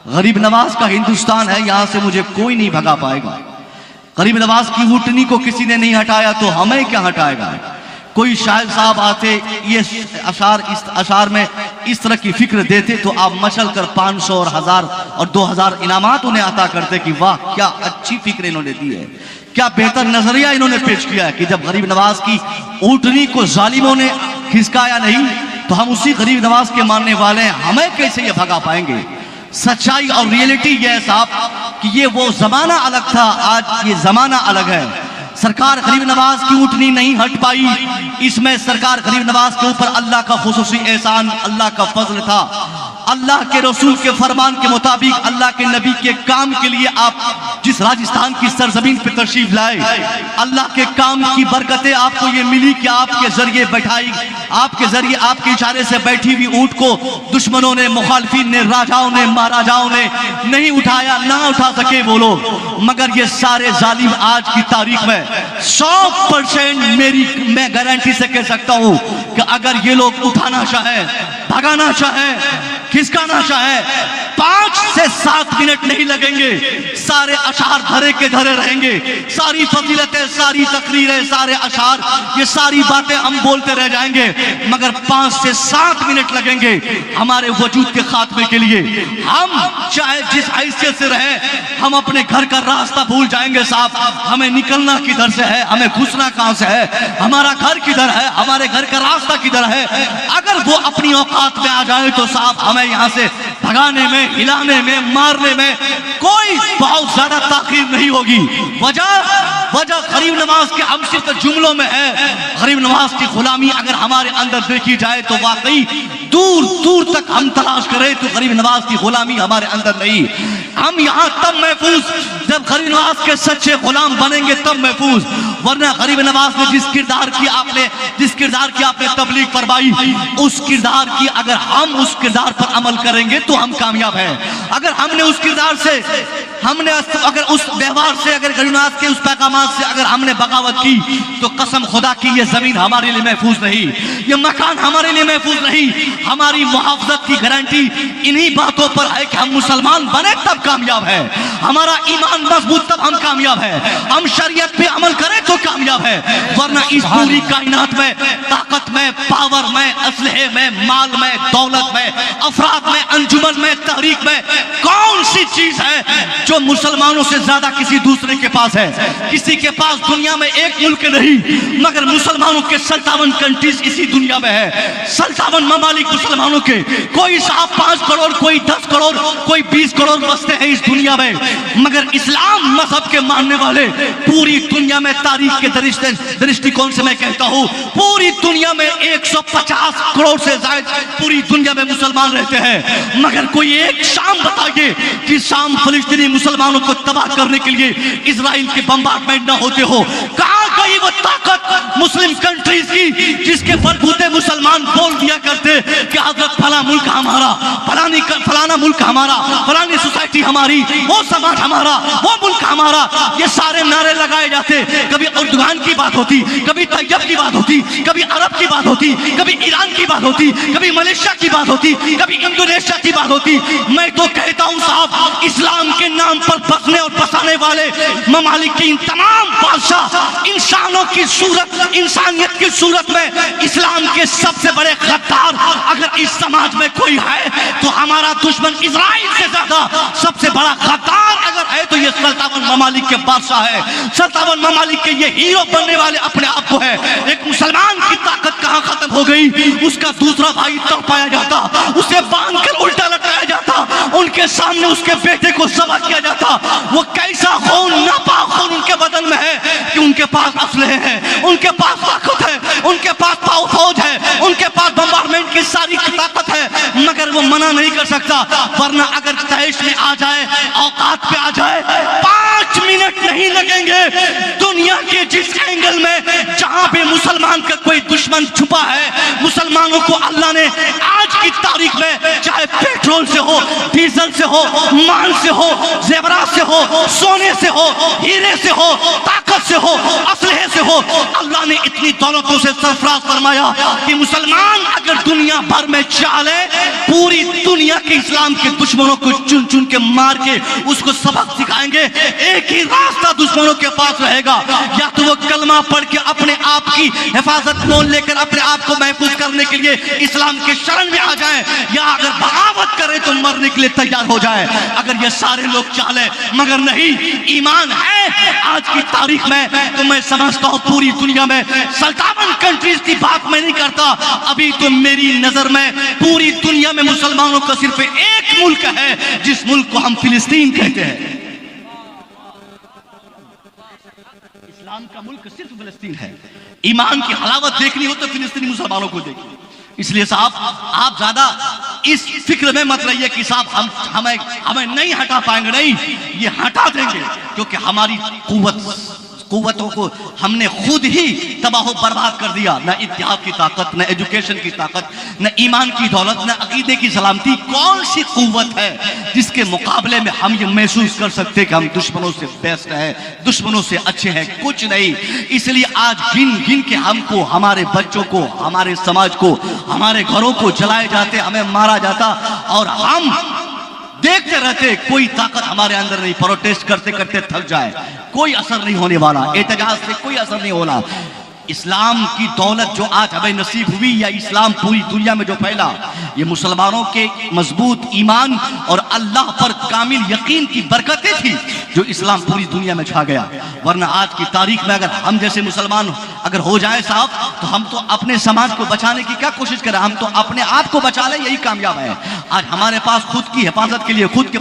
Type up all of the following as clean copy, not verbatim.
غریب نواز کا ہندوستان ہے، یہاں سے مجھے کوئی نہیں بھگا پائے گا. غریب نواز کی اونٹنی کو کسی نے نہیں ہٹایا تو ہمیں کیا ہٹائے گا؟ کوئی شاعر صاحب آتے یہ اشعار میں اس طرح کی فکر دیتے تو آپ مچل کر 500 اور 1000 اور 2000 انعامات انہیں عطا کرتے کہ واہ کیا اچھی فکر انہوں نے دی ہے، کیا بہتر نظریہ انہوں نے پیش کیا ہے. کہ جب غریب نواز کی اونٹنی کو ظالموں نے کھسکایا نہیں تو ہم اسی غریب نواز کے ماننے والے ہیں، ہمیں کیسے یہ بھگا پائیں گے؟ سچائی اور ریئلٹی یہ ہے صاحب کہ یہ وہ زمانہ الگ تھا، آج یہ زمانہ الگ ہے. سرکار غریب نواز کی اونٹنی نہیں ہٹ پائی، اس میں سرکار غریب نواز کے اوپر اللہ کا خصوصی احسان، اللہ کا فضل تھا. اللہ کے رسول کے فرمان کے مطابق اللہ کے نبی کے کام کے لیے آپ جس راجستھان کی سرزمین پہ تشریف لائے، اللہ کے کام کی برکتیں آپ کو یہ ملی کہ آپ کے ذریعے بٹھائی، آپ کے ذریعے آپ کے اشارے سے بیٹھی ہوئی اونٹ کو دشمنوں نے، مخالفین نے، راجاؤں نے، مہاراجاؤں نے نہیں اٹھایا، نہ اٹھا سکے وہ لوگ. مگر یہ سارے ظالم آج کی تاریخ میں 100% میں گارنٹی سے کہہ سکتا ہوں کہ اگر یہ لوگ اٹھانا چاہیں، بھگانا چاہیں، کھسکانا چاہیں، 5 سے 7 منٹ نہیں لگیں گے. سارے اشعار دھرے کے دھرے رہیں گے، ساری فضیلتیں، ساری تقریریں، سارے اشعار، یہ ساری باتیں ہم بولتے رہ جائیں گے، مگر 5 سے 7 منٹ لگیں گے ہمارے وجود کے خاتمے کے لیے. ہم چاہے جس حیثیت سے رہیں، ہم اپنے گھر کا راستہ بھول جائیں گے صاحب. ہمیں نکلنا کدھر سے ہے، ہمیں گھسنا کہاں سے ہے، ہمارا گھر کدھر ہے، ہمارے گھر کا راستہ کدھر ہے. اگر وہ اپنی اوقات میں آ جائے تو صاحب ہمیں یہاں سے بھگانے میں، ہلانے میں، مارنے میں کوئی بہت زیادہ تاخیر نہیں ہوگی. وجہ غریب نواز کے ہم صرف جملوں میں ہے. غریب نواز کی غلامی اگر ہمارے اندر دیکھی جائے تو واقعی دور دور تک ہم تلاش کریں تو غریب نواز کی غلامی ہمارے اندر نہیں. ہم یہاں تب محفوظ جب غریب نواز کے سچے غلام بنیں گے، تب محفوظ. ورنہ غریب نواز نے جس کردار کی آپ نے تبلیغ فرمائی، اس کردار کی اگر ہم اس کردار پر عمل کریں گے تو ہم کامیاب ہیں. اگر ہم نے اس کردار سے، اگر اس ویوہار سے، اگر غریب نواز کے اس پیغامات سے اگر ہم نے بغاوت کی تو قسم خدا کی یہ زمین ہمارے لیے محفوظ نہیں، یہ مکان ہمارے لیے محفوظ نہیں. ہماری محافظت کی گارنٹی انہی باتوں پر ہے کہ ہم مسلمان بنے تب کامیاب ہے، ہمارا ایمان مضبوط تب ہم کامیاب ہے، ہم شریعت پہ عمل کریں تو کامیاب ہے. ورنہ اس پوری کائنات میں طاقت میں، پاور میں، اسلحے میں، مال میں، دولت میں، افراد میں، انجمن میں، تحریک میں کون سی چیز ہے جو مسلمانوں سے زیادہ کسی دوسرے کے پاس ہے؟ کسی کے پاس دنیا میں ایک ملک نہیں، مگر مسلمانوں کے 57 کنٹریز اسی دنیا میں ہے. 57 ممالک مسلمانوں کے، کوئی صاحب 5 کروڑ، کوئی 10 کروڑ، کوئی 20 کروڑ بستے ہیں اس دنیا میں. مگر اسلام مذہب کے ماننے والے پوری دنیا میں، تاریخ کے درشٹی کون سے میں کہتا ہوں، پوری دنیا میں 150 کروڑ سے زائد پوری دنیا میں مسلمان رہتے ہیں. مگر کوئی ایک شام بتائیے کہ شام فلسطینی مسلمانوں کو تباہ کرنے کے لیے اسرائیل کے بمبارڈمنٹ نہ ہوتے ہو. کہاں گئی وہ طاقت مسلم کنٹریز کی جس کے بلبوتے مسلمان بول دیا کرتے کہ حضرت فلاں ملک ہمارا، فلانا ملک ہمارا، فلانی سوسائٹی ہماری، وہ سماج ہمارا، وہ ملک ہمارا. یہ سارے نعرے لگائے جاتے، کبھی اردوغان کی بات ہوتی، کبھی طیب کی بات ہوتی، کبھی عرب کی بات ہوتی، کبھی ایران کی بات ہوتی، کبھی ملیشیا کی بات ہوتی، کبھی انڈونیشیا کی بات ہوتی. میں تو کہتا ہوں صاحب، اسلام کے نام پر بسنے اور بسانے والے ممالک کی تمام بادشاہ انسانوں کی صورت، انسانیت کی صورت میں اسلام کے سب سے بڑے غدار اگر اس سماج میں کوئی ہے تو ہمارا دشمن اسرائیل سے زیادہ سب سے بڑا غدار اگر ہے تو یہ 57 ممالک کے بادشاہ ہے. 57 ممالک کے یہ ہیرو بننے والے اپنے آپ کو ہے. ایک مسلمان کی طاقت کہاں ختم ہو گئی؟ اس کا دوسرا بھائی تڑپایا جاتا، اسے باندھ کر الٹا لٹایا جاتا، ان کے سامنے اس کے بیٹے کو ذبح کیا جاتا. وہ کیسا خون، ناپاک خون ان کے بدن میں ہے کہ ان کے پاس اسلحے ہیں، ان کے پاس طاقت ہے، ان کے پاس فوج ہے، ان کے پاس بمبارڈمنٹ کی ساری طاقت ہے، مگر وہ منع نہیں کر سکتا. ورنہ اگر تیش میں آ جائے، اوقات پہ آ جائے، 5 منٹ نہیں لگیں گے. دنیا کے جس اینگل میں جہاں پہ مسلمان کا کوئی دشمن چھپا ہے، مسلمانوں کو اللہ نے آج کی تاریخ میں چاہے پیٹرول سے ہو، ڈیزل سے ہو، مال سے ہو، زیورات سے ہو، سونے سے ہو، ہیرے سے ہو، طاقت سے ہو، اسلحے سے ہو، اللہ نے اتنی دولتوں سے سرفراز فرمایا کہ مسلمان اگر دنیا بھر میں چالے پوری دنیا کے اسلام کے دشمنوں کو چن چن کے مار کے اس کو سبق سکھائیں گے. ایک ہی راستہ دشمنوں کے پاس رہے گا، یا تو وہ کلمہ پڑھ کے اپنے آپ کی حفاظت مول لے کر اپنے آپ کو محفوظ کرنے کے لیے اسلام کے شرن میں آ جائیں، یا اگر بغاوت کرے تو مرنے کے لیے تیار ہو جائے. اگر یہ سارے لوگ چالے مگر نہیں ایمان ہے آج کی تاریخ میں، تو میں سمجھتا ہوں پوری دنیا میں 57 کنٹریز کی بات میں نہیں کرتا. ابھی تو میری نظر میں پوری دنیا میں مسلمانوں کا صرف ایک ملک ہے جس ملک کو ہم فلسطین کہتے ہیں. اسلام کا ملک صرف فلسطین ہے. ایمان کی حلاوت دیکھنی ہو تو فلسطینی مسلمانوں کو دیکھیں. اس لیے صاحب آپ زیادہ اس فکر میں مت رہیے کہ صاحب ہمیں نہیں ہٹا پائیں گے. نہیں، یہ ہٹا دیں گے، کیونکہ ہماری قوتوں کو ہم نے خود ہی تباہ و برباد کر دیا. نہ اتحاد کی طاقت، نہ ایجوکیشن کی طاقت، نہ ایمان کی دولت، نہ عقیدے کی سلامتی. کون سی قوت ہے جس کے مقابلے میں ہم یہ محسوس کر سکتے کہ ہم دشمنوں سے بیسٹ ہیں، دشمنوں سے اچھے ہیں؟ کچھ نہیں. اس لیے آج گن گن کے ہم کو، ہمارے بچوں کو، ہمارے سماج کو، ہمارے گھروں کو جلائے جاتے، ہمیں مارا جاتا، اور ہم دیکھتے رہتے. کوئی طاقت ہمارے اندر نہیں. پروٹیسٹ کرتے کرتے تھک جائے، کوئی اثر نہیں ہونے والا. احتجاج سے کوئی اثر نہیں ہونا. اسلام کی دولت جو آج ہمیں نصیب ہوئی، یا اسلام پوری دنیا میں جو پھیلا، یہ مسلمانوں کے مضبوط ایمان اور اللہ پر کامل یقین کی برکتیں تھی جو اسلام پوری دنیا میں چھا گیا. ورنہ آج کی تاریخ میں اگر ہم جیسے مسلمان اگر ہو جائے صاحب، تو ہم تو اپنے سماج کو بچانے کی کیا کوشش کریں؟ ہم تو اپنے آپ کو بچا لیں، یہی کامیاب ہے. آج ہمارے پاس خود کی حفاظت کے لیے، خود کے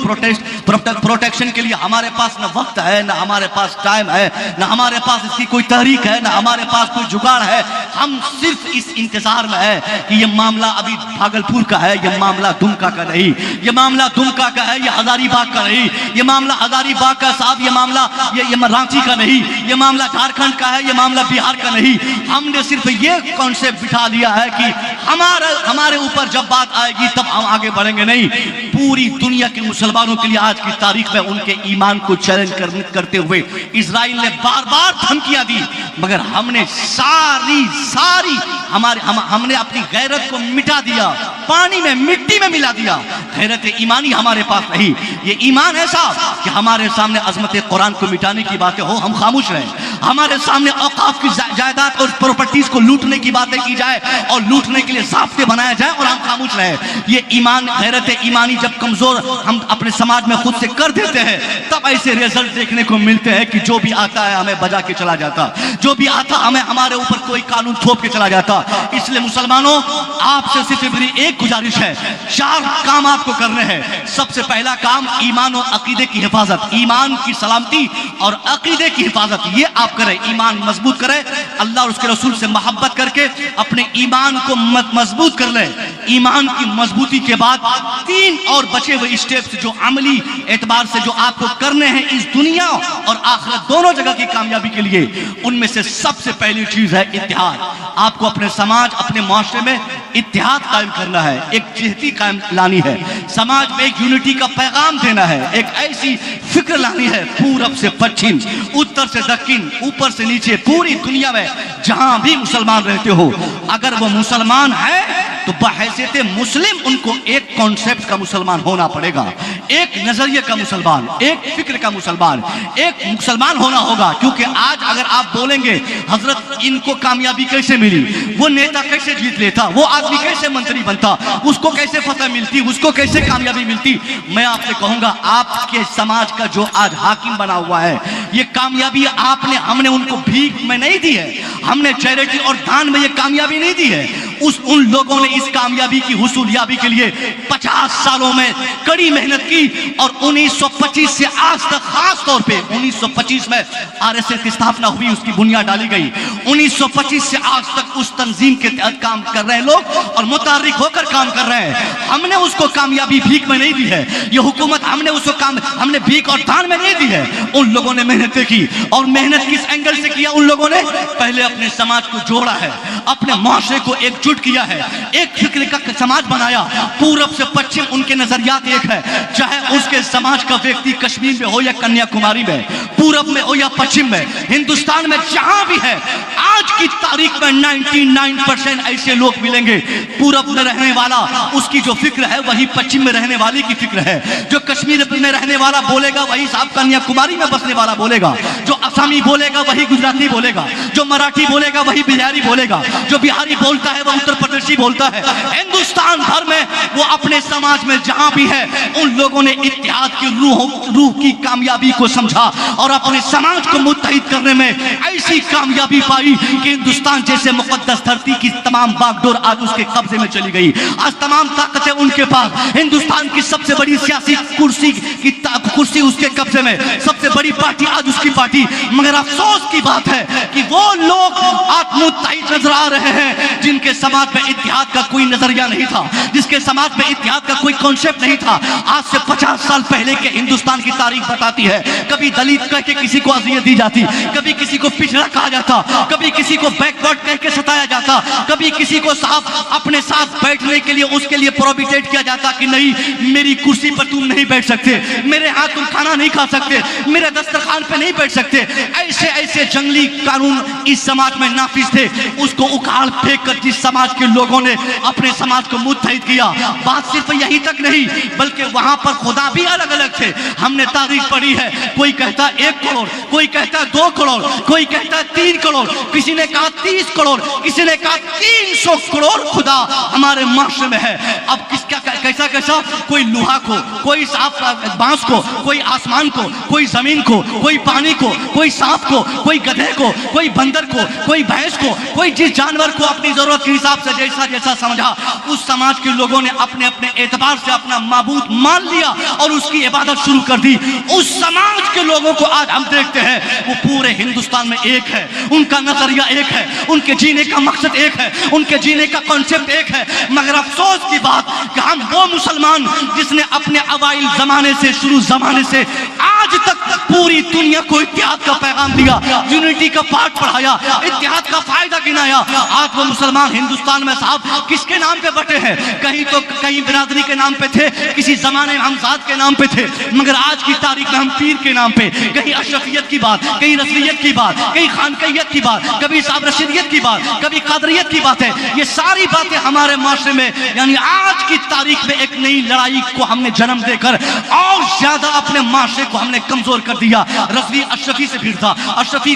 پروٹیکشن کے لیے ہمارے پاس نہ وقت ہے، نہ ہمارے پاس ٹائم ہے، نہ ہمارے پاس اس کی کوئی تحریک ہے، نہ ہمارے پاس کوئی جگاڑ ہے. ہم صرف اس انتظار میں ہے کہ یہ معاملہ ابھی بھاگلپور کا ہے، یہ معاملہ دمکا کا نہیں، یہ معاملہ دمکا کا ہے، یہ ہزاری باغ کا نہیں، یہ معاملہ ہزاری باغ کا صاحب، یہ معاملہ یہ رانچی کا نہیں، یہ معاملہ جھارکھنڈ کا ہے، یہ معاملہ بہار کا نہیں. ہم نے صرف یہ کانسیپٹ بٹھا لیا ہے کہ ہمارے اوپر جب بات آئے گی تب ہم آگے بڑھیں گے. نہیں، پوری دنیا کے مسلمانوں کے لیے آج کی تاریخ میں ان کے ایمان کو چیلنج کرتے ہوئے اسرائیل نے بار بار دھمکیاں دی، مگر ہم نے ساری ہم نے اپنی غیرت کو مٹا دیا، پانی میں مٹی میں ملا دیا. غیرت ایمانی ہمارے پاس نہیں. یہ ایمان ایسا کہ ہمارے سامنے عظمت قرآن کو مٹانے کی باتیں ہو ہم خاموش رہیں، ہمارے سامنے اوقاف کی جائیداد اور پراپرٹیز کو لوٹنے کی باتیں کی جائے اور لوٹنے کے لیے ضابطے بنائے جائیں اور ہم خاموش رہیں. یہ ایمان، غیرت ایمانی جب کمزور ہم اپنے سماج میں خود سے کر دیتے ہیں، تب ایسے ریزلٹ دیکھنے کو ملتے ہیں کہ جو بھی آتا ہے ہمیں بجا کے چلا جاتا، جو بھی آتا ہمیں ہمارے اوپر کوئی قانون تھوپ کے چلا جاتا. اس لیے مسلمانوں، آپ سے صرف میری ایک گزارش ہے، 4 کام آپ کو کرنے ہیں. سب سے پہلا کام ایمان اور عقیدے کی حفاظت، ایمان کی سلامتی اور عقیدے کی حفاظت، یہ آپ کریں. ایمان مضبوط کریں، اللہ اور اس کے رسول سے محبت کر کے اپنے ایمان کو مضبوط کر لیں. ایمان کی مضبوطی کے بعد 3 اور بچے ہوئے اسٹیپس جو عملی اعتبار سے جو آپ کو کرنے ہیں اس دنیا اور آخرت دونوں جگہ کی کامیابی کے لیے، ان میں سے سب سے پہلی چیز ہے اتحاد. آپ کو اپنے سماج، اپنے معاشرے میں اتحاد قائم کرنا ہے، ایک جہتی قائم لانی ہے، سماج میں ایک یونٹی کا پیغام دینا ہے، ایک ایسی فکر لانی ہے پورب سے پچھم، اتر سے دکن، اوپر سے نیچے، پوری دنیا میں جہاں بھی مسلمان رہتے ہو، اگر وہ مسلمان ہے تو بحیثیت مسلم ان کو ایک کانسیپٹ کا مسلمان ہونا پڑے گا، ایک نظریے کا مسلمان، ایک فکر کا مسلمان، ایک مسلمان ہونا ہوگا. کیونکہ آج اگر آپ بولیں گے حضرت ان کو کامیابی کیسے ملی، وہ نیتا کیسے جیت لیتا، وہ آدمی کیسے منتری بنتا، اس کو کیسے فتح ملتی، اس کو کیسے کامیابی ملتی، میں آپ سے کہوں گا آپ کے سماج کا جو آج حاکم بنا ہوا ہے، یہ کامیابی ہم نے ان کو بھیک میں نہیں دی ہے، ہم نے چیریٹی اور دان میں یہ کامیابی نہیں دی ہے. ان لوگوں نے اس کامیابی کی حصولیابی کے لیے 50 سالوں میں کڑی محنت کی، اور 1925 سے آج تک، خاص طور پہ 1925 میں RSS کی استھاپنا ہوئی، اس کی بنیاد ڈالی گئی. 1925 سے آج تک اس تنظیم کے تحت کام کر رہے ہیں لوگ اور متحرک ہو کر کام کر رہے ہیں. ہم نے اس کو کامیابی بھیک میں نہیں دی ہے، یہ حکومت ہم نے بھیک اور دان میں نہیں دی ہے. ان لوگوں نے محنتیں کی، اور محنت کس اینگل سے کیا؟ ان لوگوں نے پہلے اپنے سماج کو جوڑا ہے، اپنے معاشرے کو ایکجٹ کیا ہے، ایک فکر کا سماج بنایا، پورب سے پچھم ان کے نظریات ایک ہے، چاہے اس کے سماج کا ویکتی کشمیر میں ہو یا کنیا کماری میں، پورب میں ہو یا پچھم میں، ہندوستان میں جہاں بھی ہے، آج کی تاریخ میں 99% ایسے لوگ ملیں گے، پورب میں رہنے والا اس کی جو فکر ہے وہی پچھم میں رہنے والی کی فکر ہے، جو کشمیر میں رہنے والا بولے گا وہی صاحب کنیا کماری میں بسنے والا بولے گا، جو آسامی بولے گا وہی گجراتی بولے گا، جو مراٹھی بولے گا وہی بہاری بولے گا، جو بہاری بولتا ہے وہ اتر پردیشی بولتا ہے۔ ہندوستان بھر میں وہ اپنے سماج میں جہاں بھی ہے ان لوگوں نے اتحاد کی روح کی کامیابی کو سمجھا اور اپنے سماج کو متحد کرنے میں ایسی کامیابی پائی کہ ہندوستان جیسے مقدس دھرتی کی تمام باغ ڈور آج اس کے قبضے میں چلی گئی، آج تمام طاقتیں ان کے پاس، ہندوستان کی سب سے بڑی سیاسی کرسی اس کے قبضے میں، سب سے بڑی پارٹی آج اس کی پارٹی، مگر افسوس کی بات ہے کہ وہ لوگ آج متحد نظر آ رہے ہیں جن کے سماج میں اتحاد کا کوئی نظریہ نہیں تھا، جس کے سماج میں اتحاد کا کوئی کانسیپٹ نہیں تھا۔ آج سے 50 سال پہلے کے ہندوستان کی تاریخ بتاتی ہے، کبھی دلت کہہ کے کسی کو اذیت دی جاتی، کبھی کسی کو پچھڑا کہا جاتا، کبھی کسی کو بیکورڈ کہہ کے ستایا جاتا، کبھی کسی کو صاحب اپنے ساتھ بیٹھنے کے لیے اس کے لیے پروبیٹیٹ کیا جاتا کہ نہیں میری کرسی پر تم نہیں بیٹھ سکتے، میرے ہاتھ تم کھانا نہیں کھا سکتے، میرے دسترخوان پہ نہیں بیٹھ سکتے۔ ایسے جنگلی قانون اس سماج میں نافذ تھے، اس کو اکھاڑ پھینک کر جس سماج کے لوگوں نے اپنے سماج کو متحد کیا، بات صرف یہی تک نہیں بلکہ وہاں پر خدا بھی الگ الگ تھے۔ ہم نے تاریخ پڑھی ہے، کوئی کہتا 1 کروڑ، کوئی کہتا 2 کروڑ، کوئی کہتا 3 کروڑ، کسی نے کہا 30 کروڑ، کسی نے کہا 300 کروڑ خدا ہمارے معاشرے میں ہے۔ اب کیسا کوئی لوہا کو، کوئی صاف بانس کو، کوئی آسمان کو، کوئی زمین کو، کوئی پانی کو، کوئی سانپ کو، کوئی گدھے کو، کوئی بندر کو، کوئی بھینس کو، کوئی جس جانور کو اپنی ضرورت کے حساب سے جیسا سمجھا، اس سماج کے لوگوں نے اپنے اعتبار سے اپنا معبود مان لیا اور اس کی عبادت شروع کر دی۔ اس سماج کے لوگوں کو آج ہم دیکھتے ہیں وہ پورے ہندوستان میں ایک ہے، ان کا نظریہ ایک ہے، ان کے جینے کا مقصد ایک ہے، ان کے جینے کا کانسیپٹ ایک ہے، مگر افسوس کی بات کہ ہم وہ مسلمان جس نے اپنے اوائل زمانے سے، شروع زمانے سے آج تک پوری دنیا کو اتحاد کا پیغام دیا، یونٹی کا پاٹ پڑھایا، اتحاد کا فائدہ گنایا، آج وہ مسلمان ہندوستان میں صاحب کس کے نام پہ بٹے ہیں؟ کہیں برادری کے نام پہ تھے، کسی زمانے میں ہم ذات کے نام پہ تھے، مگر آج کی تاریخ میں ہم پیر کے نام پہ، کہیں اشرفیت کی بات، کہیں رسولیت کی بات، کہیں خانقیت کی بات، کبھی صاحب رشیدیت کی بات، کبھی قادریت کی بات ہے۔ یہ ساری باتیں ہمارے معاشرے میں یعنی آج کی تاریخ میں ایک نئی لڑائی کو ہم نے جنم دے کر اور زیادہ اپنے معاشرے کو ہم نے کمزور کر دیا۔ رضوی اشرفی سے بھیڑتا، اشرفی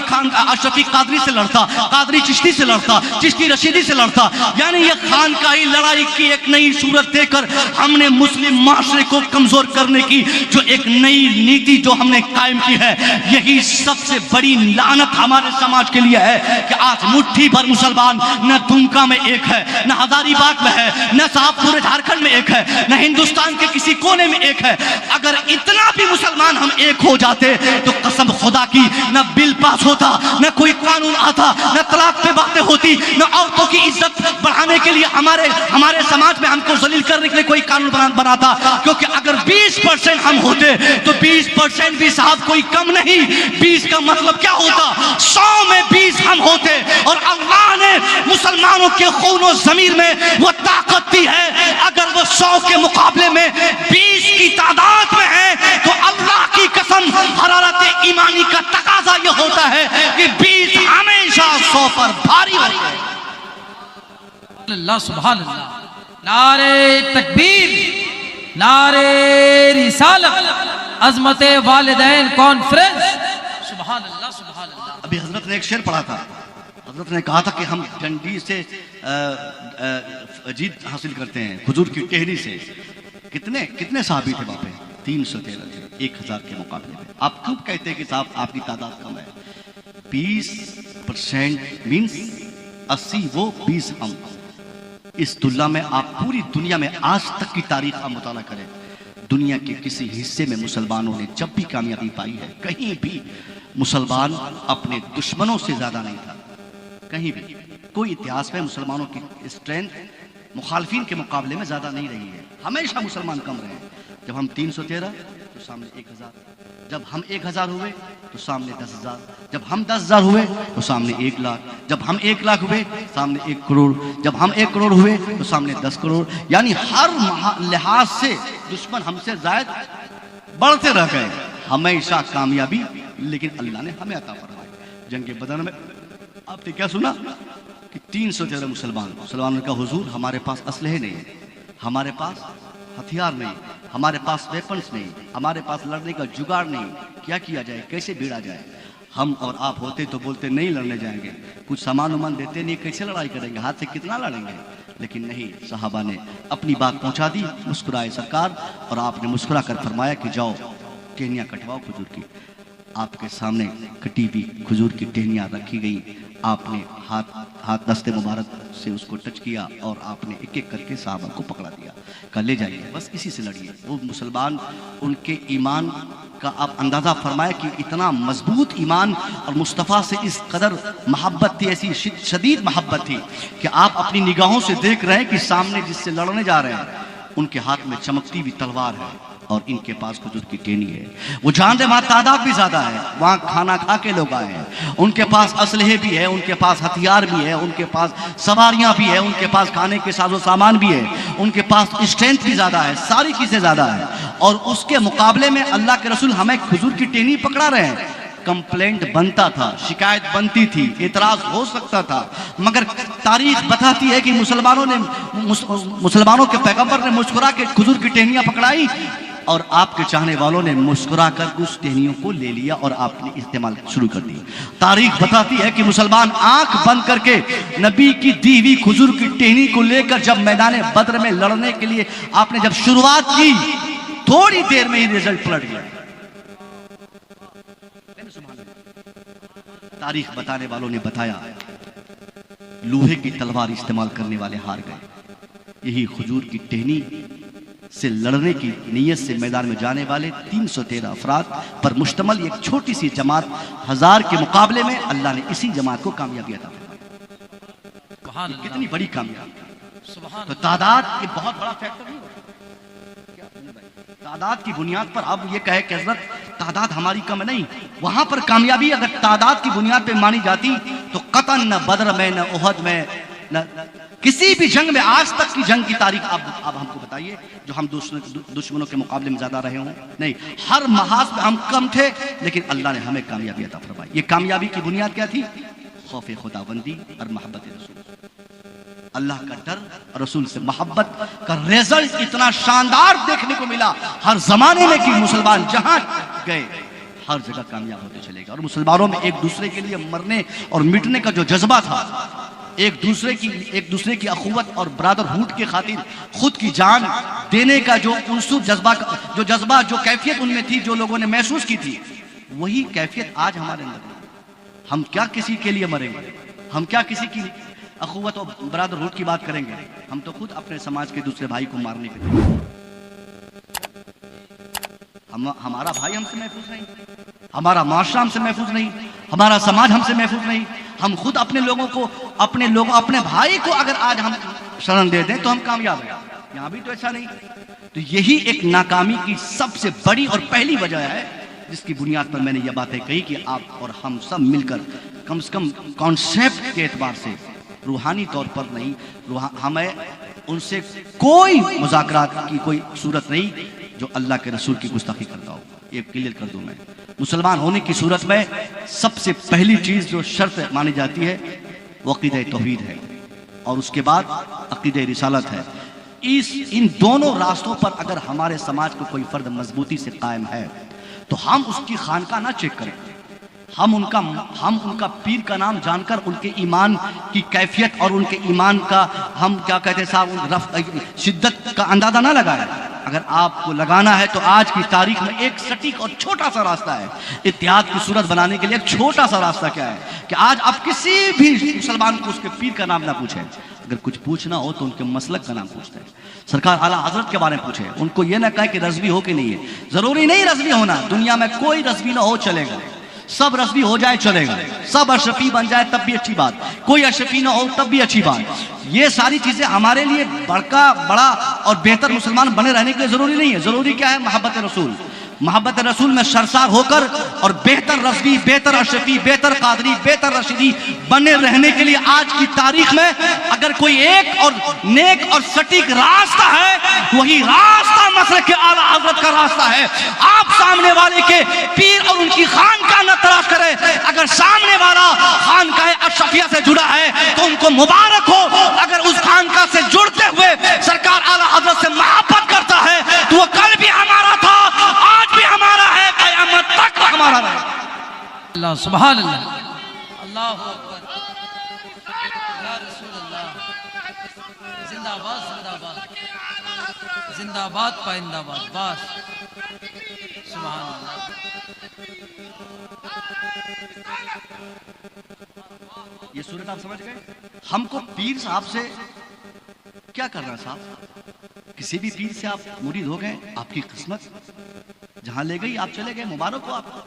قادری سے لڑتا، قادری چشتی سے لڑتا، چشتی رشیدی سے لڑتا، یعنی یہ خانقاہی لڑائی کی ایک نئی صورت دے کر ہم نے مسلم معاشرے کو کمزور کرنے کی جو ایک نئی نیتی جو ہم نے قائم کی ہے، یہی سب سے بڑی لعنت ہمارے سماج کے لیے ہے کہ آج مٹھی بھر مسلمان نہ دمکا میں ایک ہے، نہ ہزاری باغ میں ہے، نہ صاحب پورے جھارکھنڈ میں ایک ہے، نہ ہندوستان کے کسی کونے میں ایک ہے۔ اگر اتنا بھی مسلمان ہم ایک ہو جاتے تو قسم خدا کی نہ بل پاس ہوتا، نہ کوئی قانون آتا، نہ طلاق پہ باتیں ہوتی، نہ عورتوں کی عزت بڑھانے کے لیے ہمارے سماج میں ہم کو ذلیل کرنے کے لیے کوئی قانون بناتا، کیونکہ اگر 20% ہم ہوتے تو 20% بھی صاحب کوئی کم نہیں، 20 کا مطلب کیا ہوتا؟ 100 میں 20 ہم ہوتے، اور اللہ نے مسلمانوں کے خون و ضمیر میں وہ طاقت دی ہے، اگر وہ 100 کے مقابلے میں 20 کی تعداد میں ہے تو اللہ کی قسم حرارت ایمانی کا تقاضا یہ ہوتا ہے کہ 20 ہمیشہ 100 پر بھاری ہوتے ہیں۔ اللہ سبحان اللہ، نعرہ تکبیر، نعرہ رسالت، عظمت والدین کانفرنس، سبحان اللہ سبحان اللہ۔ ابھی حضرت نے ایک شعر پڑھا تھا، حضرت نے کہا تھا کہ ہم ڈنڈی سے جیت حاصل کرتے ہیں، کھجور کی ٹہنی سے۔ کتنے صحابی تھے وہاں پہ؟ 313 تھے 1000 کے مقابلے میں۔ آپ کیوں کہتے ہیں کہ صاحب آپ کی تعداد کم ہے؟ 20% مینس 80 وہ 20 ہم۔ اس دنیا میں آپ پوری دنیا میں آج تک کی تاریخ کا مطالعہ کریں، دنیا کے کسی حصے میں مسلمانوں نے جب بھی کامیابی پائی ہے، کہیں بھی مسلمان اپنے دشمنوں سے زیادہ نہیں تھا، کہیں بھی کوئی اتہاس میں مسلمانوں کی اسٹرینتھ مخالفین کے مقابلے میں زیادہ نہیں رہی ہے، ہمیشہ مسلمان کم رہے ہیں۔ جب ہم 313 تو سامنے 1000. جب ہم 1000 ہوئے تو سامنے 10,000. جب ہم 10,000 ہوئے تو سامنے 1,00,000. جب ہم 1,00,000 ہوئے سامنے 1 کروڑ. جب ہم 1 کروڑ ہوئے تو سامنے 10 کروڑ. یعنی ہر لحاظ سے دشمن ہم سے زائد بڑھتے رہ گئے. ہمیشہ کامیابی لیکن اللہ نے ہمیں عطا فرمائی. جنگ بدر میں آپ نے کیا سنا کہ 313 مسلمانوں نے کہا حضور ہمارے پاس اسلحے نہیں, ہمارے پاس ہتھیار نہیں, ہمارے پاس ویپنز نہیں, ہمارے پاس لڑنے کا جگاڑ نہیں, کیا کیا جائے, کیسے بھیڑا جائے. ہم اور آپ ہوتے تو بولتے نہیں لڑنے جائیں گے, کچھ سامان ومان دیتے نہیں, کیسے لڑائی کریں گے, ہاتھ سے کتنا لڑیں گے. لیکن نہیں, صحابہ نے اپنی بات پہنچا دی, مسکرائے سرکار, اور آپ نے مسکرا کر فرمایا کہ جاؤ ٹہنیاں کٹواؤ کھجور کی. آپ کے سامنے کٹی ہوئی کھجور کی ٹہنیاں رکھی گئی. آپ نے ہاتھ دستے مبارک سے اس کو ٹچ کیا اور آپ نے ایک ایک کر کے صحابہ کو پکڑا دیا, کہا لے جائیے, بس اسی سے لڑیے. وہ مسلمان, ان کے ایمان کا آپ اندازہ فرمائے کہ اتنا مضبوط ایمان, اور مصطفیٰ سے اس قدر محبت تھی, ایسی شدید محبت تھی کہ آپ اپنی نگاہوں سے دیکھ رہے ہیں کہ سامنے جس سے لڑنے جا رہے ہیں ان کے ہاتھ میں چمکتی ہوئی تلوار ہے اور ان کے پاس کھجور کی ٹہنی ہے. وہ جانتے وہاں تعداد بھی زیادہ ہے, وہاں کھانا کھا کے لوگ آئے ہیں, ان کے پاس اسلحے بھی ہے, ان کے پاس ہتھیار بھی ہے, ان کے پاس سواریاں بھی ہے, ان کے پاس کھانے کے ساز و سامان بھی ہے, ان کے پاس اسٹرینتھ بھی زیادہ ہے, ساری چیزیں زیادہ ہے. اور اس کے مقابلے میں اللہ کے رسول ہمیں کھجور کی ٹہنی پکڑا رہے ہیں. کمپلینٹ بنتا تھا, شکایت بنتی تھی, اعتراض ہو سکتا تھا, مگر تاریخ بتاتی ہے کہ مسلمانوں کے پیغمبر نے مسکرا کے کھجور کی ٹہنیاں پکڑائی, اور آپ کے چاہنے والوں نے مسکرا کر اس ٹہنیوں کو لے لیا اور آپ نے استعمال شروع کر دی. تاریخ بتاتی ہے کہ مسلمان آنکھ بند کر کے نبی کی دی ہوئی کھجور کی ٹہنی کو لے کر جب میدان بدر میں لڑنے کے لیے آپ نے جب شروعات کی, تھوڑی دیر میں ہی رزلٹ پلٹ گیا. تاریخ بتانے والوں نے بتایا لوہے کی تلوار استعمال کرنے والے ہار گئے. یہی کھجور کی ٹہنی سے لڑنے کی نیت سے میدان میں جانے والے 313 افراد پر مشتمل ایک چھوٹی سی جماعت 1000 کے مقابلے میں اللہ نے اسی جماعت کو کامیابی عطا فرمائی. کتنی بڑی کامیابی. تو تعداد یہ بہت بڑا فیکٹر نہیں ہوتا. تعداد کی بنیاد پر اب یہ کہے کہ حضرت تعداد ہماری کم نہیں, وہاں پر کامیابی اگر تعداد کی بنیاد پہ مانی جاتی تو قطعاً نہ بدر میں, نہ احد میں, نہ کسی بھی جنگ میں, آج تک کی جنگ کی تاریخ اب ہم کو بتائیے جو ہم دشمنوں کے مقابلے میں زیادہ رہے ہوں. نہیں, ہر محاذ پہ ہم کم تھے, لیکن اللہ نے ہمیں کامیابی عطا فرمائی. یہ کامیابی کی بنیاد کیا تھی؟ خوف خداوندی اور محبت رسول. اللہ کا ڈر اور رسول سے محبت کا ریزلٹ اتنا شاندار دیکھنے کو ملا ہر زمانے میں کہ مسلمان جہاں گئے ہر جگہ کامیاب ہوتے چلے گا. اور مسلمانوں میں ایک دوسرے کے لیے مرنے اور مٹنے کا جو جذبہ تھا, ایک دوسرے کی اخوت اور برادرہوڈ کے خاطر خود کی جان دینے کا جو جذبہ جو کیفیت ان میں تھی, جو لوگوں نے محسوس کی تھی, وہی کیفیت آج ہمارے اندر ہے. ہم کیا کسی کے لیے مریں گے, ہم کیا کسی کی اخوت اور برادرہوڈ کی بات کریں گے, ہم تو خود اپنے سماج کے دوسرے بھائی کو مارنے کے لیے. ہمارا بھائی ہم سے محفوظ نہیں, ہمارا معاشرہ ہم سے محفوظ نہیں, ہمارا سماج ہم سے محفوظ نہیں. ہم خود اپنے لوگوں کو, اپنے بھائی کو اگر آج ہم شرن دے دیں تو ہم کامیاب ہیں. یہاں بھی تو ایسا نہیں. تو یہی ایک ناکامی کی سب سے بڑی اور پہلی وجہ ہے جس کی بنیاد پر میں نے یہ باتیں کہی کہ آپ اور ہم سب مل کر کم سے کم کانسیپٹ کے اعتبار سے, روحانی طور پر نہیں, ہمیں ان سے کوئی مذاکرات کی کوئی صورت نہیں جو اللہ کے رسول کی گستاخی کرتا ہو. یہ کلیئر کر دوں میں. مسلمان ہونے کی صورت میں سب سے پہلی چیز جو شرط مانی جاتی ہے وہ عقیدہ توحید ہے, اور اس کے بعد عقیدہ رسالت ہے. ان دونوں راستوں پر اگر ہمارے سماج کو کوئی فرد مضبوطی سے قائم ہے تو ہم اس کی خانقاہ نہ چیک کریں, ہم ان کا پیر کا نام جان کر ان کے ایمان کی کیفیت اور ان کے ایمان کا ہم کیا کہتے ہیں صاحب شدت کا اندازہ نہ لگائیں. اگر آپ کو لگانا ہے تو آج کی تاریخ میں ایک سٹیک اور چھوٹا سا راستہ ہے. اتحاد کی صورت بنانے کے لیے ایک چھوٹا سا راستہ کیا ہے کہ آج آپ کسی بھی مسلمان کو اس کے پیر کا نام نہ پوچھیں. اگر کچھ پوچھنا ہو تو ان کے مسلک کا نام پوچھتے ہیں. سرکار اعلیٰ حضرت کے بارے میں پوچھیں, ان کو یہ نہ کہے کہ رضوی ہو کہ نہیں ہے. ضروری نہیں رضوی ہونا, دنیا میں کوئی رضوی نہ ہو چلے گا, سب رضوی ہو جائے چلے گا, سب اشرفی بن جائے تب بھی اچھی بات, کوئی اشرفی نہ ہو تب بھی اچھی بات. یہ ساری چیزیں ہمارے لیے بڑا اور بہتر مسلمان بنے رہنے کے لیے ضروری نہیں ہے. ضروری کیا ہے؟ محبت رسول. محبت رسول میں سرسار ہو کر اور بہتر رضوی، بہتر اشرفی، بہتر قادری، بہتر رشیدی بنے رہنے کے لیے آج کی تاریخ میں اگر کوئی ایک اور نیک اور سٹیک راستہ ہے، وہی راستہ مسلک اعلیٰ حضرت کا راستہ ہے۔ آپ سامنے والے کے پیر اور ان کی خانقاہ نہ تلاش کریں، اگر سامنے والا خانقاہ اشرفیہ سے جڑا ہے تو ان کو مبارک ہو، اگر اس خانقاہ سے جڑتے ہوئے سرکار اعلیٰ حضرت سے محبت کرتا ہے تو وہ کل بھی ہمارا تھا، آج بھی ہمارا ہے، قیامت تک ہمارا رہے۔ اللہ سبحان اللہ، اللہ اکبر، یا رسول اللہ، زندہ باد، زندہ باد، زندہ باد، پائندہ باد، بس سبحان اللہ۔ یہ صورت آپ سمجھ گئے؟ ہم کو پیر صاحب سے کیا کرنا صاحب؟ کسی بھی پیر سے آپ مرید ہو گئے، آپ کی قسمت جہاں لے گئی آپ چلے گئے، مبارک ہو آپ کو۔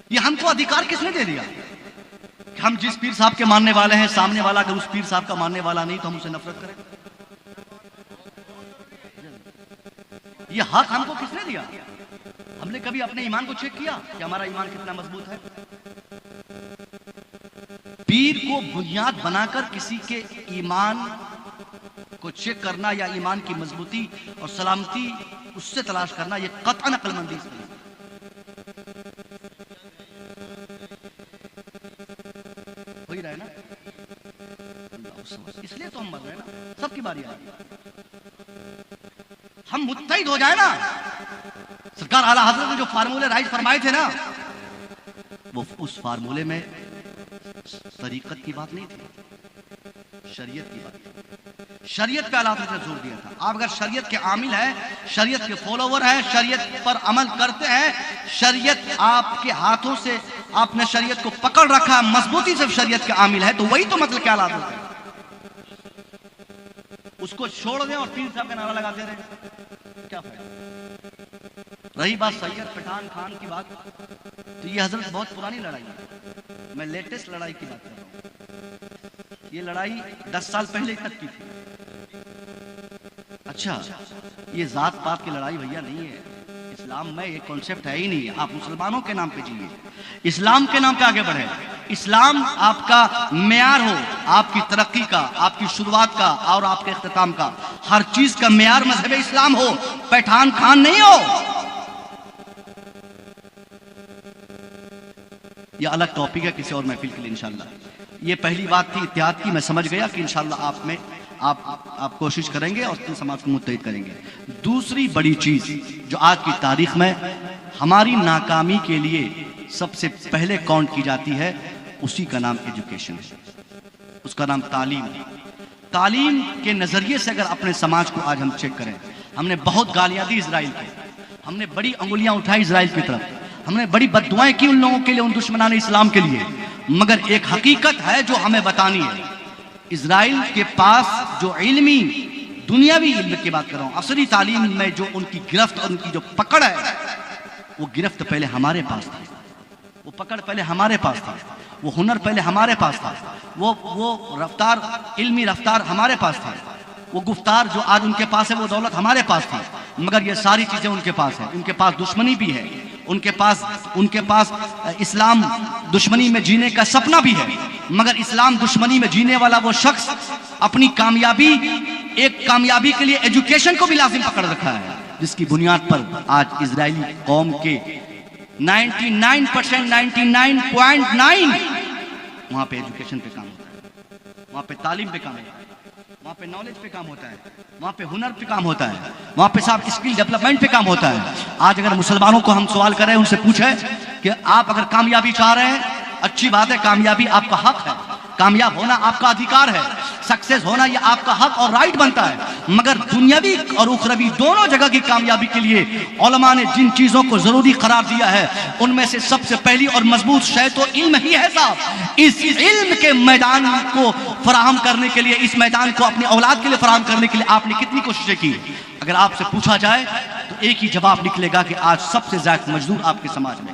یہ ہم کو ادھیکار کس نے دے دیا کہ ہم جس پیر صاحب کے ماننے والے ہیں، سامنے والا اگر اس پیر صاحب کا ماننے والا نہیں تو ہم اسے نفرت کریں؟ یہ حق ہم کو کس نے دیا؟ ہم نے کبھی اپنے ایمان کو چیک کیا کہ ہمارا ایمان کتنا مضبوط ہے؟ پیر کو بنیاد بنا کر کسی کے ایمان کو چیک کرنا یا ایمان کی مضبوطی اور سلامتی اس سے تلاش کرنا، یہ قطعاً عقل مندی سے ہو ہی رہا ہے نا۔ اس لیے تو ہم مر رہے ہیں نا، سب کی باری آئی، ہم متحد ہو جائیں نا۔ سرکار اعلیٰ حضرت نے جو فارمولے رائج فرمائے تھے نا، وہ اس فارمولے میں طریقت کی بات نہیں تھی، شریعت کی بات تھی۔ شریعت پہ اعلیٰ حضرت نے زور دیا تھا۔ آپ اگر شریعت کے عامل ہیں، شریعت کے فالوور ہیں، شریعت پر عمل کرتے ہیں، شریعت آپ کے ہاتھوں سے آپ نے شریعت کو پکڑ رکھا، مضبوطی سے شریعت کے عامل ہے، تو وہی تو مطلب کیا اعلیٰ حضرت ہے۔ اس کو چھوڑ دیں اور پیر صاحب کا نعرہ لگاتے رہے، کیا فائدہ؟ رہی بات سید پٹھان خان کی بات، تو یہ حضرت بہت پرانی لڑائی ہے، میں لیٹسٹ لڑائی کی بات کر رہا ہوں۔ یہ لڑائی 10 سال پہلے تک کی تھی۔ اچھا، یہ ذات پات کی لڑائی بھیا نہیں ہے، اسلام میں یہ کانسیپٹ ہے ہی نہیں۔ آپ مسلمانوں کے نام پہ جیئے، اسلام کے نام پہ آگے بڑھیں۔ اسلام آپ کا معیار ہو، آپ کی ترقی کا، آپ کی شروعات کا اور آپ کے اختتام کا، ہر چیز کا معیار مذہب اسلام ہو، پٹھان خان نہیں ہو۔ یہ الگ ٹاپک ہے کسی اور محفل کے لیے انشاءاللہ۔ یہ پہلی بات تھی اتحاد کی، میں سمجھ گیا کہ انشاءاللہ آپ کوشش کریں گے اور اپنے سماج کو متحد کریں گے۔ دوسری بڑی چیز جو آج کی تاریخ میں ہماری ناکامی کے لیے سب سے پہلے کاؤنٹ کی جاتی ہے، اسی کا نام ایجوکیشن ہے، اس کا نام تعلیم ہے۔ تعلیم کے نظریے سے اگر اپنے سماج کو آج ہم چیک کریں، ہم نے بہت گالیاں دی اسرائیل کے، ہم نے بڑی انگلیاں اٹھائی اسرائیل کی طرف، ہم نے بڑی بددعائیں کی ان لوگوں کے لیے، ان دشمنان اسلام کے لیے، مگر ایک حقیقت ہے جو ہمیں بتانی ہے۔ اسرائیل کے پاس جو علمی دنیاوی علم کی بات کر رہا ہوں، عصری تعلیم میں جو ان کی گرفت اور ان کی جو پکڑ ہے، وہ گرفت پہلے ہمارے پاس تھی، وہ پکڑ پہلے ہمارے پاس تھا، وہ ہنر پہلے ہمارے پاس تھا، وہ رفتار، علمی رفتار ہمارے پاس تھا، وہ گفتار جو آج ان کے پاس ہے، وہ دولت ہمارے پاس تھی، مگر یہ ساری چیزیں ان کے پاس ہیں۔ ان کے پاس دشمنی بھی ہے، ان کے پاس اسلام دشمنی میں جینے کا سپنا بھی ہے، مگر اسلام دشمنی میں جینے والا وہ شخص اپنی کامیابی کے لیے ایجوکیشن کو بھی لازم پکڑ رکھا ہے، جس کی بنیاد پر آج اسرائیلی قوم کے 99% 99.9 وہاں پہ ایجوکیشن پہ کام ہوتا ہے، وہاں پہ تعلیم پہ کام ہوتا ہے، وہاں پہ نالج پہ کام ہوتا ہے، وہاں پہ ہنر پہ کام ہوتا ہے، وہاں پہ صاحب اسکل ڈیولپمنٹ پہ کام ہوتا ہے۔ آج اگر مسلمانوں کو ہم سوال کریں، ان سے پوچھیں کہ آپ اگر کامیابی چاہ رہے ہیں، اچھی بات ہے، کامیابی آپ کا حق ہے، کامیاب ہونا آپ کا ادھیکار ہے، سکسیس ہونا یہ آپ کا حق اور رائٹ بنتا ہے، مگر دنیاوی اور اخروی دونوں جگہ کی کامیابی کے لیے علماء نے جن چیزوں کو ضروری قرار دیا ہے، ان میں سے سب سے پہلی اور مضبوط شے تو علم ہی ہے صاحب۔ اس علم کے میدان کو فراہم کرنے کے لیے، اس میدان کو اپنی اولاد کے لیے فراہم کرنے کے لیے آپ نے کتنی کوششیں کی؟ اگر آپ سے پوچھا جائے تو ایک ہی جواب نکلے گا کہ آج سب سے زیادہ مجدور آپ کے سماج میں۔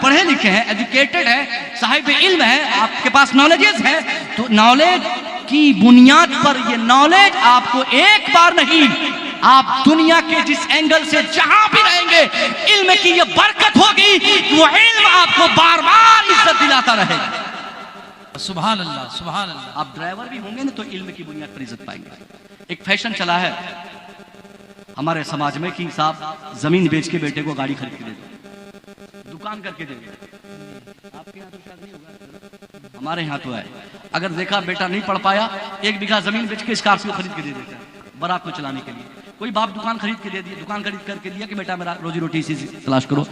پڑھے لکھے ہیں, ایجوکیٹڈ ہے, صاحب علم ہے, آپ کے پاس نالجز ہے, تو نالج کی بنیاد پر یہ نالج آپ کو ایک بار نہیں, آپ دنیا کے جس اینگل سے جہاں بھی رہیں گے علم کی یہ برکت ہوگی, وہ علم آپ کو بار بار عزت دلاتا رہے گا. سبحان اللہ سبحان اللہ. آپ ڈرائیور بھی ہوں گے نا تو علم کی بنیاد پر عزت پائیں گے. ایک فیشن چلا ہے ہمارے سماج میں کہ صاحب زمین بیچ کے بیٹے کو گاڑی خرید کے دے دو, دکان کر کے دے دو. آپ کے یہاں تو شاید نہیں ہوگا, ہمارے یہاں تو ہے. اگر دیکھا بیٹا نہیں پڑھ پایا, 1 بیگھہ زمین بیچ کے اسکارپیو خرید کے دے دیتا ہے بارات کو چلانے کے لیے. کوئی باپ دکان خرید کے دے دیا, دکان خرید کر کے دیا کہ بیٹا میرا روزی روٹی اسی سے تلاش کرو.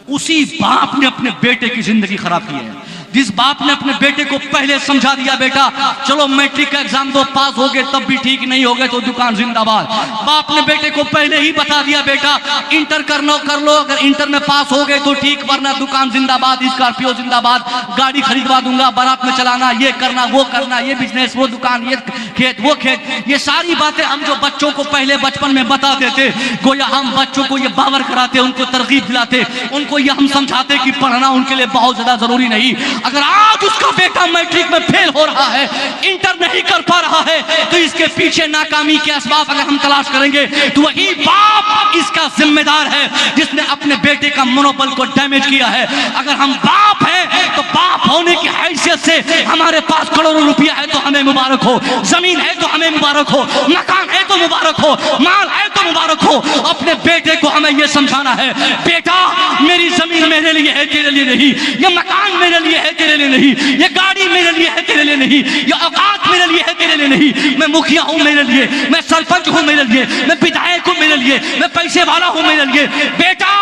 اسی باپ نے اپنے بیٹے کی زندگی خراب کی ہے. جس باپ نے اپنے بیٹے کو پہلے سمجھا دیا بیٹا چلو میٹرک کا ایگزام دو, پاس ہو گئے تب بھی ٹھیک, نہیں ہو گئے تو دکان زندہ باد. باپ نے بیٹے کو پہلے ہی بتا دیا بیٹا انٹر کر لو, اگر انٹر میں پاس ہو گئے تو ٹھیک, ورنہ دکان زندہ باد, اسکارپیو زندہ باد, گاڑی خریدوا دوں گا, بارات میں چلانا, یہ کرنا, وہ کرنا, یہ بزنس, وہ دکان, یہ کھیت, وہ کھیت. یہ ساری باتیں ہم جو بچوں کو پہلے بچپن میں بتاتے تھے, گویا ہم بچوں کو یہ باور کراتے, ان کو ترغیب دلاتے, ان کو یہ ہم سمجھاتے کہ پڑھنا ان کے لیے بہت زیادہ ضروری نہیں. اگر آج اس کا بیٹا میٹرک میں فیل ہو رہا ہے, انٹر نہیں کر پا رہا ہے, تو اس کے پیچھے ناکامی کے اسباب اگر ہم تلاش کریں گے تو وہی باپ اس کا ذمہ دار ہے جس نے اپنے بیٹے کا منوبل کو ڈیمیج کیا ہے. اگر ہم باپ ہیں تو باپ ہونے کی حیثیت سے ہمارے پاس کروڑوں روپیہ ہے تو ہمیں مبارک ہو, زمین ہے تو ہمیں مبارک ہو, مکان ہے تو مبارک ہو, مال ہے تو مبارک ہو. اپنے بیٹے کو ہمیں یہ سمجھانا ہے بیٹا میری زمین میرے لیے ہے, تیرے لیے نہیں. یہ مکان میرے لیے ہے, تیرے لیے نہیں. یہ گاڑی میرے لیے ہے, تیرے لیے نہیں. یہ اوقات میرے لیے ہے, تیرے لیے نہیں. میں مکھیا ہوں میرے لیے, میں سرپنچ ہوں میرے لیے, میں بدھائک ہوں میرے لیے, میں پیسے والا ہوں میرے لیے. بیٹا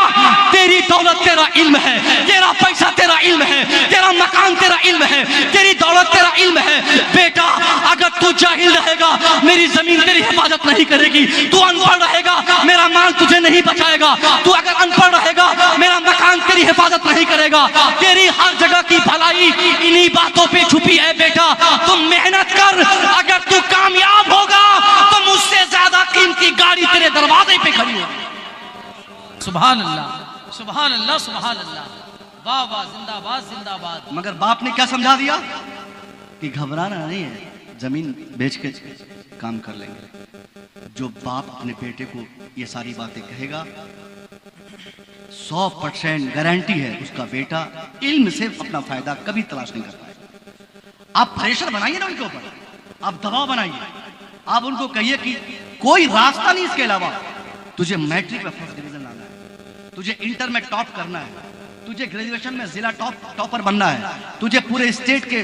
تیری دولت تیرا علم ہے, تیرا پیسہ تیرا علم ہے, تیرا مکان تیرا علم ہے, تیری دولت تیرا علم ہے. بیٹا اگر تو جاہل رہے گا میری زمین تیری حفاظت نہیں کرے گی. تو ان پڑھ رہے گا میرا مال تجھے نہیں بچائے گا. تو اگر ان پڑھ رہے گا میرا مکان تیری حفاظت نہیں کرے گا. تیری ہر جگہ کی بھلائی انہی باتوں پہ چھپی ہے. بیٹا تم محنت کر, اگر تو کامیاب ہوگا تو مجھ سے زیادہ قیمتی گاڑی تیرے دروازے پہ کھڑی ہوگی. سبحان اللہ سبحان اللہ سبحان اللہ. واہ واہ, زندہ باد زندہ باد. مگر باپ نے کیا سمجھا دیا کہ گھبرانا نہیں ہے, زمین بیچ کے کام کر لیں گے. جو باپ اپنے بیٹے کو یہ ساری باتیں کہے گا 100% گارنٹی ہے اس کا بیٹا علم سے اپنا فائدہ کبھی تلاش نہیں کر پائے. آپ پریشر بنائیے نا ان کے اوپر, آپ دباؤ بنائیے, آپ ان کو کہیے کہ کوئی راستہ نہیں اس کے علاوہ. تجھے میٹرک میں فرسٹ ڈویژن لانا ہے, تجھے انٹر میں ٹاپ کرنا ہے, تجھے گریجویشن میں ضلع ٹاپر بننا ہے, تجھے پورے اسٹیٹ کے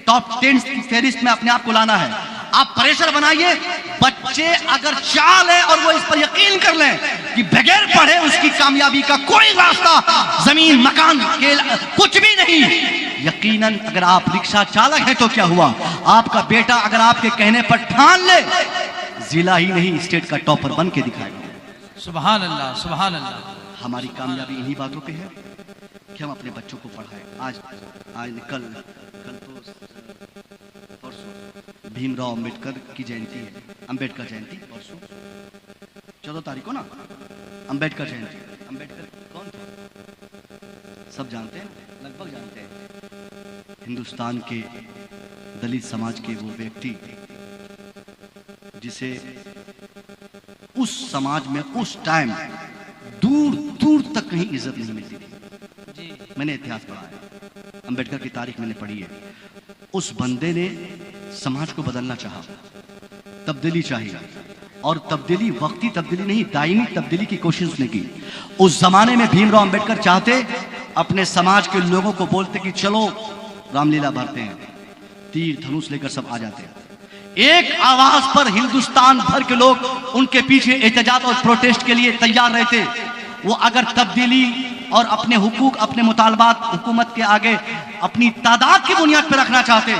ٹاپ 10 کی فہرست میں اپنے آپ کو لانا ہے. آپ پریشر بنائیے. بچے اگر چاہ لیں اور وہ اس پر یقین کر لیں کہ بغیر پڑھے اس کی کامیابی کا کوئی راستہ زمین مکان کچھ بھی نہیں. یقیناً اگر آپ رکشہ چالک ہیں تو کیا ہوا, آپ کا بیٹا اگر آپ کے کہنے پر ٹھان لے ضلع ہی نہیں اسٹیٹ کا ٹاپر بن کے دکھائے گا. سبحان اللہ سبحان اللہ. ہماری کامیابی انہی باتوں پہ ہے کہ ہم اپنے بچوں کو پڑھائیں. آج کل تو پرسوں بھیم راؤ امبیڈکر کی جینتی ہے, امبیڈکر جینتی پرسوں 14 تاریخ کو نا, امبیڈکر جینتی. امبیڈکر کون تھے سب جانتے ہیں, لگ بھگ جانتے ہیں. ہندوستان کے دلت سماج کے وہ ویکتی جسے اس سماج میں اس ٹائم دور دور تک کہیں عزت نہیں ملتی تھی. میں نے اتہاس پڑھا ہے, امبیڈکر کی تاریخ میں نے پڑھی ہے. اس بندے نے سماج کو بدلنا چاہا, تبدیلی چاہیے, اور تبدیلی وقتی تبدیلی نہیں دائمی تبدیلی کی کوشش اس نے کی. اس زمانے میں بھیم راؤ امبیڈکر چاہتے اپنے سماج کے لوگوں کو بولتے کہ چلو رام لیلا بھرتے ہیں, تیر دھنوش لے کر سب آ جاتے ہیں. ایک آواز پر ہندوستان بھر کے لوگ ان کے پیچھے احتجاج اور پروٹیسٹ کے لیے تیار رہتے. وہ اگر تبدیلی اور اپنے حقوق اپنے مطالبات حکومت کے آگے اپنی تعداد کی بنیاد پہ رکھنا چاہتے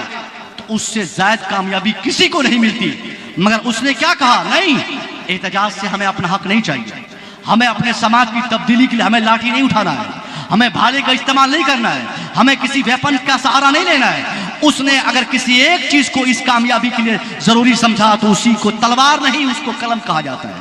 تو اس سے زائد کامیابی کسی کو نہیں ملتی. مگر اس نے کیا کہا, نہیں, احتجاج سے ہمیں اپنا حق نہیں چاہیے, ہمیں اپنے سماج کی تبدیلی کے لیے ہمیں لاٹھی نہیں اٹھانا ہے, ہمیں بھالے کا استعمال نہیں کرنا ہے, ہمیں کسی ویپن کا سہارا نہیں لینا ہے. اس نے اگر کسی ایک چیز کو اس کامیابی کے لیے ضروری سمجھا تو اسی کو تلوار نہیں اس کو قلم کہا جاتا ہے.